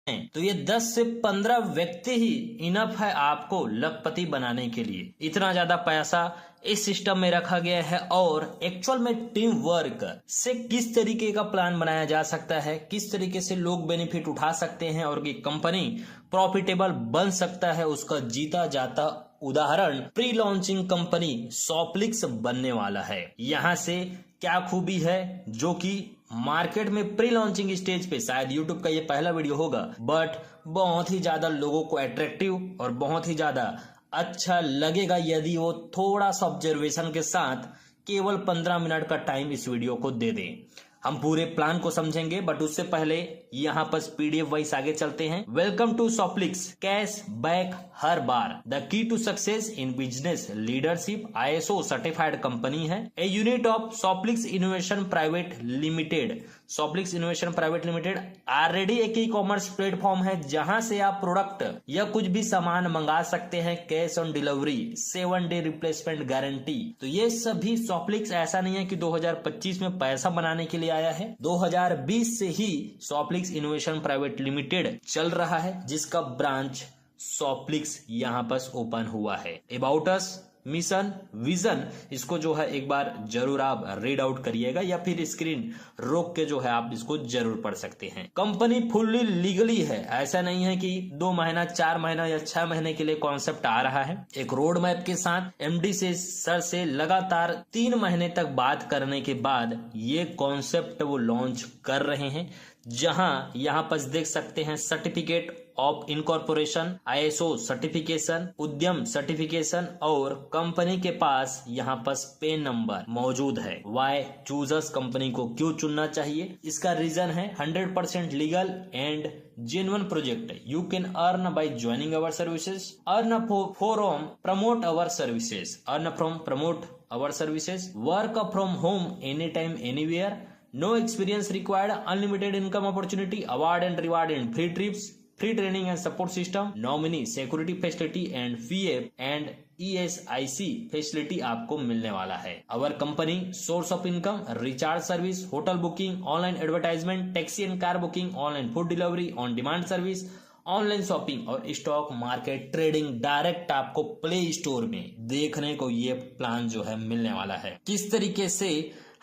तो ये 10 से 15 व्यक्ति ही इनफ है आपको लखपति बनाने के लिए। इतना ज्यादा पैसा इस सिस्टम में रखा गया है। और एक्चुअल में टीम वर्क से किस तरीके का प्लान बनाया जा सकता है, किस तरीके से लोग बेनिफिट उठा सकते हैं और ये कंपनी प्रॉफिटेबल बन सकता है, उसका जीता जाता उदाहरण प्री लॉन्चिंग कंपनी सॉप्लिक्स बनने वाला है। यहाँ से क्या खूबी है जो कि मार्केट में प्री लॉन्चिंग स्टेज पे शायद यूट्यूब का ये पहला वीडियो होगा, बट बहुत ही ज्यादा लोगों को अट्रैक्टिव और बहुत ही ज्यादा अच्छा लगेगा यदि वो थोड़ा सा ऑब्जर्वेशन के साथ केवल 15 मिनट का टाइम इस वीडियो को दे दें। हम पूरे प्लान को समझेंगे, बट उससे पहले यहाँ पर पीडीएफ वाइज आगे चलते हैं। Welcome to Soplix, cash back हर बार, the key to success in business leadership, ISO certified company है। A unit of Soplix innovation private limited. Soplix innovation private limited already एक ई कॉमर्स प्लेटफॉर्म है जहां से आप प्रोडक्ट या कुछ भी सामान मंगा सकते हैं, cash on delivery, 7 day replacement guarantee. तो ये सभी सॉप्लिक्स ऐसा नहीं है कि 2025 में पैसा बनाने के लिए आया है। 2020 से ही सॉप्लिक्स इनोवेशन प्राइवेट लिमिटेड चल रहा है, जिसका ब्रांच सॉप्लिक्स यहां पर ओपन हुआ है। अबाउट अस, मिशन, विजन, इसको जो है एक बार जरूर आप रीड आउट करिएगा या फिर स्क्रीन रोक के जो है आप इसको जरूर पढ़ सकते हैं। कंपनी फुल्ली लीगली है, ऐसा नहीं है कि 2 महीना 4 महीना या 6 महीने के लिए कॉन्सेप्ट आ रहा है। एक रोड मैप के साथ MD से सर से लगातार 3 महीने तक बात करने के बाद ये कॉन्सेप्ट वो लॉन्च कर रहे हैं, जहां यहां पर देख सकते हैं certificate of incorporation, ISO certification, उद्यम सर्टिफिकेशन और कंपनी के पास यहाँ पर पेन नंबर मौजूद है। वाई चूजर्स, कंपनी को क्यों चुनना चाहिए, इसका रीजन है 100% legal and genuine project. You can earn by joining our services, earn from promote our services, earn from promote our services, work from home anytime anywhere, no experience required, unlimited income opportunity, award and reward and free trips, free training and support system, nominee security facility and PF and ESIC facility आपको मिलने वाला है। Our company source of income, recharge service, hotel booking, online advertisement, taxi and car booking, online food delivery, on demand service, online shopping और stock market trading direct आपको play store में देखने को ये प्लान जो है मिलने वाला है। किस तरीके से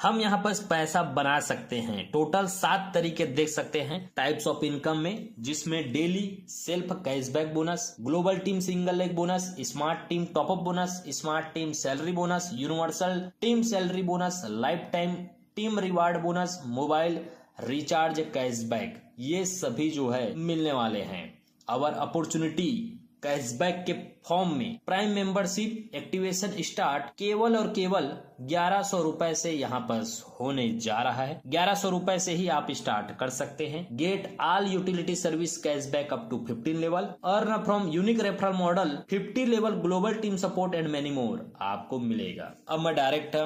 हम यहाँ पर पैसा बना सकते हैं, टोटल 7 तरीके देख सकते हैं टाइप्स ऑफ इनकम में, जिसमें daily self cashback bonus, global team single leg bonus, smart team top up bonus, smart team salary bonus, universal team salary bonus, life time team reward bonus, mobile recharge cashback, ये सभी जो है मिलने वाले हैं। अवर opportunity cashback के form में prime membership activation start केवल और केवल 1100 रुपए से यहाँ पर होने जा रहा है। 1100 रुपए से ही आप स्टार्ट कर सकते हैं। Get all utility service cashback up to 15 level, earn from unique referral model, 50 level global team support and many more आपको मिलेगा। अब मैं डायरेक्ट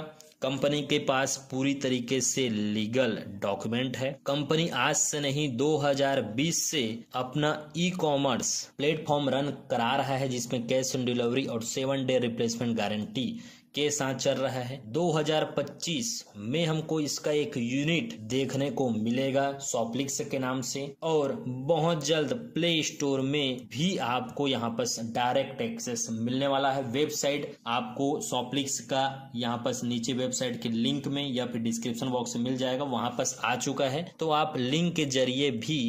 कंपनी के पास पूरी तरीके से लीगल डॉक्यूमेंट है। कंपनी आज से नहीं 2020 से अपना ई कॉमर्स प्लेटफॉर्म रन करा रहा है, जिसमें कैश ऑन डिलीवरी और 7 डे रिप्लेसमेंट गारंटी के साथ चल रहा है। 2025 में हमको इसका एक यूनिट देखने को मिलेगा सॉप्लिक्स के नाम से, और बहुत जल्द प्ले स्टोर में भी आपको यहाँ पर डायरेक्ट एक्सेस मिलने वाला है। वेबसाइट आपको सॉप्लिक्स का यहाँ पर नीचे वेबसाइट के लिंक में या फिर डिस्क्रिप्शन बॉक्स में मिल जाएगा, वहां पर आ चुका है, तो आप लिंक के जरिए भी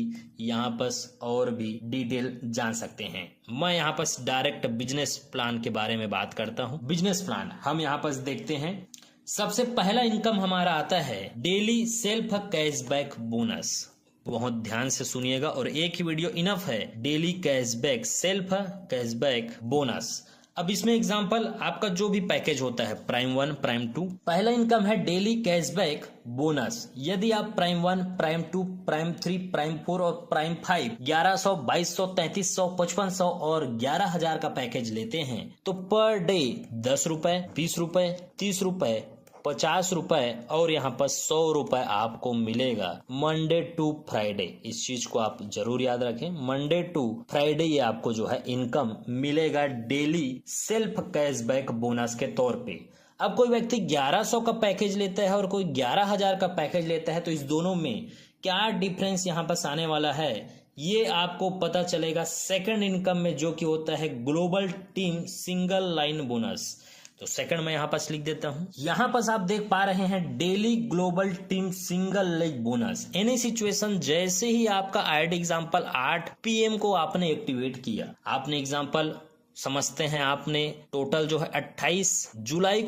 यहाँ पर और भी डिटेल जान सकते हैं। मैं यहाँ पर डायरेक्ट बिजनेस प्लान के बारे में बात करता हूँ। बिजनेस प्लान हम यहाँ पर देखते हैं। सबसे पहला इनकम हमारा आता है डेली सेल्फ कैशबैक बोनस। बहुत ध्यान से सुनिएगा और एक ही वीडियो इनफ है। Daily cashback self cashback bonus. अब इसमें एग्जांपल आपका जो भी पैकेज होता है, प्राइम 1, प्राइम 2, पहला इनकम है डेली कैशबैक बोनस। यदि आप प्राइम 1, प्राइम 2, प्राइम 3, प्राइम 4 और प्राइम 5 1100, 2200, 3300, 5500 और 11000 का पैकेज लेते हैं तो पर डे 10 रुपए, 20 रुपए, 30 रुपए, 50 रुपए और यहाँ पर 100 रुपए आपको मिलेगा मंडे टू फ्राइडे। इस चीज को आप जरूर याद रखें, मंडे टू फ्राइडे ये आपको जो है इनकम मिलेगा डेली सेल्फ कैशबैक बोनस के तौर पे। अब कोई व्यक्ति 1100 का पैकेज लेता है और कोई 11000 का पैकेज लेता है, तो इस दोनों में क्या डिफरेंस यहाँ पर आने वाला है ये आपको पता चलेगा सेकंड इनकम में, जो कि होता है global team single line bonus. तो सेकंड में यहां पर लिख देता हूं। यहां पर आप देख पा रहे हैं daily global team single leg bonus. Any situation, जैसे ही आपका आईडी एग्जांपल 8 PM को आपने एक्टिवेट किया, आपने एग्जांपल समझते हैं, आपने टोटल जो है 28 जुलाई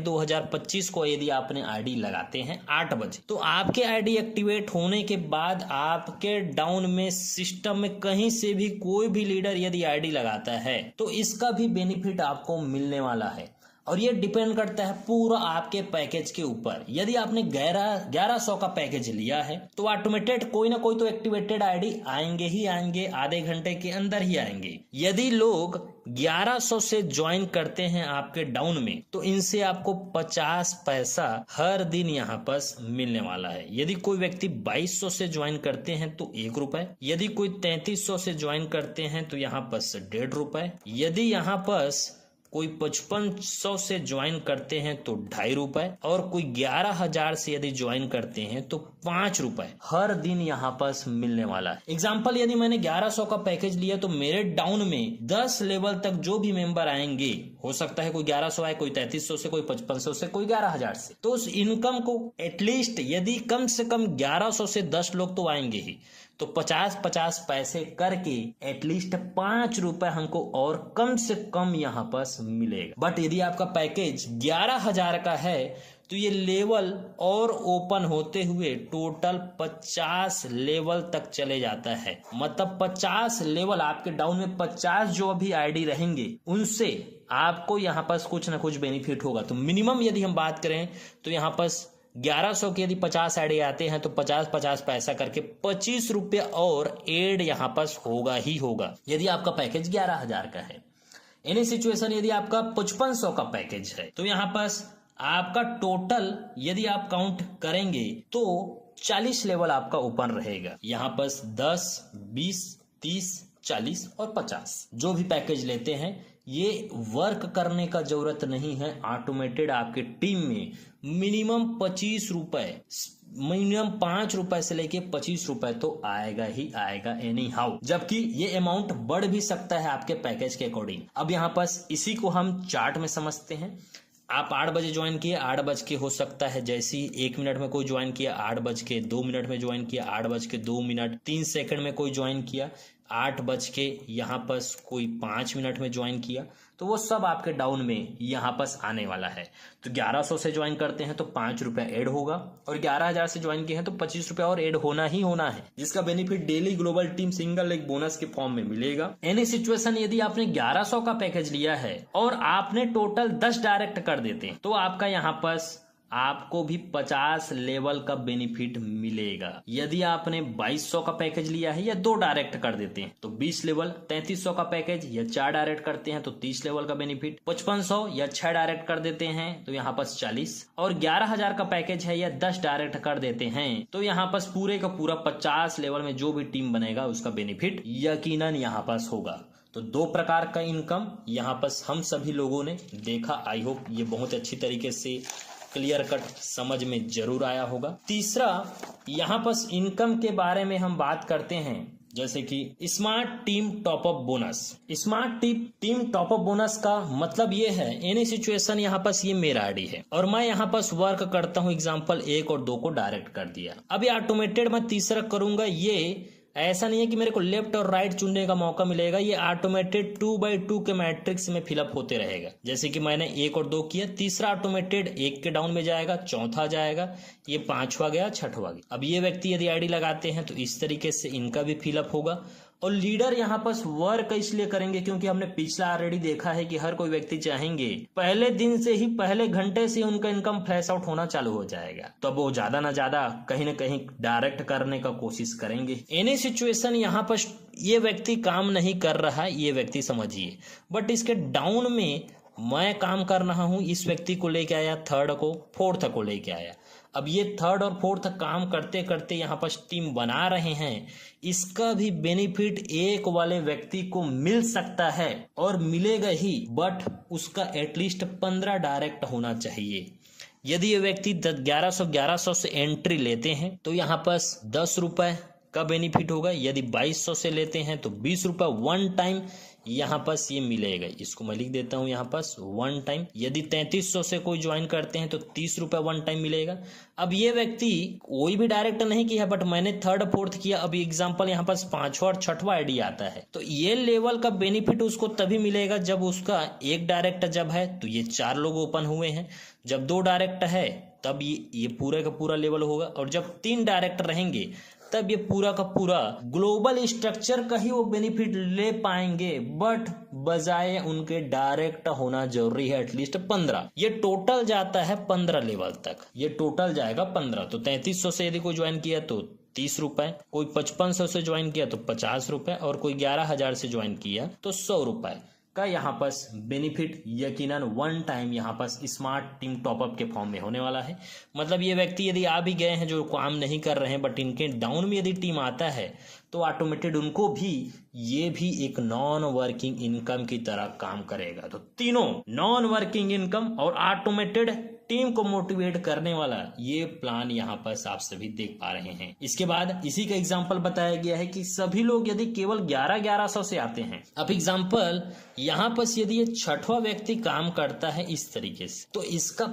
2025 को यदि आपने आईडी लगाते हैं 8 बजे, तो आपके आईडी एक्टिवेट होने के बाद आपके डाउन में सिस्टम में कहीं से भी कोई भी लीडर यदि आईडी लगाता है तो इसका भी बेनिफिट आपको मिलने वाला है। और ये डिपेंड करता है पूरा आपके पैकेज के ऊपर। यदि आपने 1100 का पैकेज लिया है तो ऑटोमेटेड कोई ना कोई तो एक्टिवेटेड आईडी आएंगे ही आएंगे, आधे घंटे के अंदर ही आएंगे। यदि लोग 1100 से ज्वाइन करते हैं आपके डाउन में तो इनसे आपको 50 पैसा हर दिन यहाँ पर मिलने वाला है। यदि कोई व्यक्ति 2200 से ज्वाइन करते हैं तो 1 रुपए, यदि कोई 3300 से ज्वाइन करते हैं तो यहाँ पर 1.5 रुपए, यदि यहाँ पर कोई 5500 से ज्वाइन करते हैं तो 2.5 रुपए, और कोई 11,000 से यदि ज्वाइन करते हैं तो 5 रुपए हर दिन यहाँ पर मिलने वाला है। एग्जाम्पल, यदि मैंने 1100 का पैकेज लिया तो मेरे डाउन में 10 लेवल तक जो भी मेंबर आएंगे, हो सकता है कोई 1100 आए, कोई 3300 से, कोई 5500 से, कोई 11,000 से, तो उस इनकम को एटलीस्ट यदि कम से कम 1100 से 10 लोग तो आएंगे ही, तो 50-50 पैसे करके एटलीस्ट 5 रुपए हमको और कम से कम यहाँ पर मिलेगा। बट यदि आपका पैकेज 11,000 का है तो ये लेवल और ओपन होते हुए टोटल 50 लेवल तक चले जाता है। मतलब 50 लेवल आपके डाउन में 50 जो अभी आईडी रहेंगे उनसे आपको यहाँ पर कुछ ना कुछ बेनिफिट होगा। तो मिनिमम यदि हम बात करें तो यहाँ पर 1100 के यदि 50 आईडी आते हैं तो 50-50 पैसा करके 25 रुपये और एड यहाँ पर होगा ही होगा, यदि आपका पैकेज 11,000 का है। एनी सिचुएशन, यदि आपका 5500 का पैकेज है तो यहाँ पर आपका टोटल यदि आप काउंट करेंगे तो 40 लेवल आपका ओपन रहेगा। यहाँ पर 10, 20, 30, 40 और 50 जो भी पैकेज लेते हैं, ये वर्क करने का जरूरत नहीं है। ऑटोमेटेड आपके टीम में मिनिमम 25 रुपए, मिनिमम 5 रुपए से लेके 25 रुपए तो आएगा ही आएगा एनी हाउ, जबकि ये अमाउंट बढ़ भी सकता है आपके पैकेज के अकॉर्डिंग। अब यहाँ पर इसी को हम चार्ट में समझते हैं। आप 8 बजे ज्वाइन किए, 8 बज के हो सकता है जैसे ही 1 मिनट में कोई ज्वाइन किया, 8 बज के 2 मिनट में ज्वाइन किया, 8 बज के 2 मिनट 3 सेकंड में कोई ज्वाइन किया, 8 बज के यहाँ पर कोई 5 मिनट में ज्वाइन किया, तो वो सब आपके डाउन में यहाँ पर आने वाला है। तो 1100 से ज्वाइन करते हैं तो 5 रुपये ऐड होगा, और 11,000 से ज्वाइन किए हैं तो 25 रुपये और ऐड होना ही होना है, जिसका benefit daily global team single leg bonus के फॉर्म में मिलेगा। एनी सिचुएशन, यदि आपने 1100 का पैकेज लिया है और आपने टोटल 10 डायरेक्ट कर देते हैं तो आपका यहाँ पर आपको भी 50 लेवल का बेनिफिट मिलेगा। यदि आपने 2200 का पैकेज लिया है या 2 डायरेक्ट कर देते हैं तो 20 लेवल, 3300 का पैकेज या 4 डायरेक्ट करते हैं तो 30 लेवल का बेनिफिट, 5500 या 6 डायरेक्ट कर देते हैं तो यहाँ पर 40, और 11,000 का पैकेज है या 10 डायरेक्ट कर देते हैं तो यहाँ पर पूरे का पूरा 50 लेवल में जो भी टीम बनेगा उसका बेनिफिट यकीनन यहाँ पर होगा। तो 2 प्रकार का इनकम यहाँ पर हम सभी लोगों ने देखा। आई होप ये बहुत अच्छी तरीके से क्लियर कट समझ में जरूर आया होगा। तीसरा, यहाँ पर इनकम के बारे में हम बात करते हैं, जैसे कि smart team top up bonus. Smart team top up bonus का मतलब ये है, एनी सिचुएशन यहाँ पर ये मेरा आईडी है और मैं यहाँ पर वर्क करता हूँ, एग्जाम्पल 1 और 2 को डायरेक्ट कर दिया। अभी ऑटोमेटेड मैं तीसरा करूंगा, ये ऐसा नहीं है कि मेरे को लेफ्ट और राइट चुनने का मौका मिलेगा, ये ऑटोमेटेड 2x2 के मैट्रिक्स में फिलअप होते रहेगा। जैसे कि मैंने 1 और 2 किया, तीसरा ऑटोमेटेड 1 के डाउन में जाएगा, चौथा जाएगा, ये 5वां गया, 6वां गया। अब ये व्यक्ति यदि आईडी लगाते हैं तो इस तरीके से इनका भी फिलअप होगा। और लीडर यहाँ पर वर्क इसलिए करेंगे क्योंकि हमने पिछला ऑलरेडी देखा है कि हर कोई व्यक्ति चाहेंगे पहले दिन से ही, पहले घंटे से उनका इनकम फ्लैश आउट होना चालू हो जाएगा, तो अब वो ज्यादा ना ज्यादा कहीं ना कहीं डायरेक्ट करने का कोशिश करेंगे। एनी सिचुएशन यहाँ पर ये व्यक्ति काम नहीं कर रहा है, ये व्यक्ति समझिए, बट इसके डाउन में मैं काम कर रहा हूं, इस व्यक्ति को लेके आया, 3rd को 4th को लेके आया। अब ये 3rd और 4th काम करते करते यहाँ पर टीम बना रहे हैं, इसका भी बेनिफिट एक वाले व्यक्ति को मिल सकता है और मिलेगा ही, बट उसका एटलीस्ट 15 डायरेक्ट होना चाहिए। यदि ये व्यक्ति 1100 से एंट्री लेते हैं तो यहाँ पर 10 रुपए का बेनिफिट होगा। यदि 2200 से लेते हैं तो 20 रुपये वन टाइम यहाँ पास ये मिलेगा। इसको मैं लिख देता हूँ यहाँ पास वन टाइम। यदि 3300 से कोई ज्वाइन करते हैं तो 30 रुपये वन टाइम मिलेगा। अब ये व्यक्ति कोई भी डायरेक्ट नहीं किया, बट मैंने थर्ड फोर्थ किया। अभी एग्जांपल यहाँ पास 5वां और 6वां आईडी आता है, तो ये लेवल का बेनिफिट उसको तभी मिलेगा जब उसका एक डायरेक्ट जब है तो ये 4 लोग ओपन हुए हैं, जब 2 डायरेक्ट है तब ये पूरा का पूरा लेवल होगा, और जब 3 डायरेक्ट रहेंगे तब ये पूरा का पूरा ग्लोबल स्ट्रक्चर का ही वो बेनिफिट ले पाएंगे। बट बजाय उनके डायरेक्ट होना जरूरी है एटलीस्ट 15। ये टोटल जाता है 15 लेवल तक, ये टोटल जाएगा 15। तो 3300 से यदि कोई ज्वाइन किया तो 30 रुपए, कोई 5500 से ज्वाइन किया तो 50 रुपए, और कोई 11,000 से ज्वाइन किया तो 100 रुपए का यहाँ पास बेनिफिट यकीनन वन टाइम यहाँ पास स्मार्ट टीम टॉपअप के फॉर्म में होने वाला है। मतलब ये व्यक्ति यदि आ भी गए हैं जो काम नहीं कर रहे हैं, बट इनके डाउन में यदि टीम आता है तो ऑटोमेटेड उनको भी ये भी एक नॉन वर्किंग इनकम की तरह काम करेगा। तो तीनों नॉन वर्किंग इनकम और ऑटोमेटेड टीम को मोटिवेट करने वाला ये प्लान यहाँ पर आप सभी देख पा रहे हैं। इसके बाद इसी का एग्जांपल बताया गया है कि सभी लोग यदि केवल 1100 से आते हैं। अब एग्जांपल यहाँ पर यदि ये 6वां व्यक्ति काम करता है इस तरीके से, तो इसका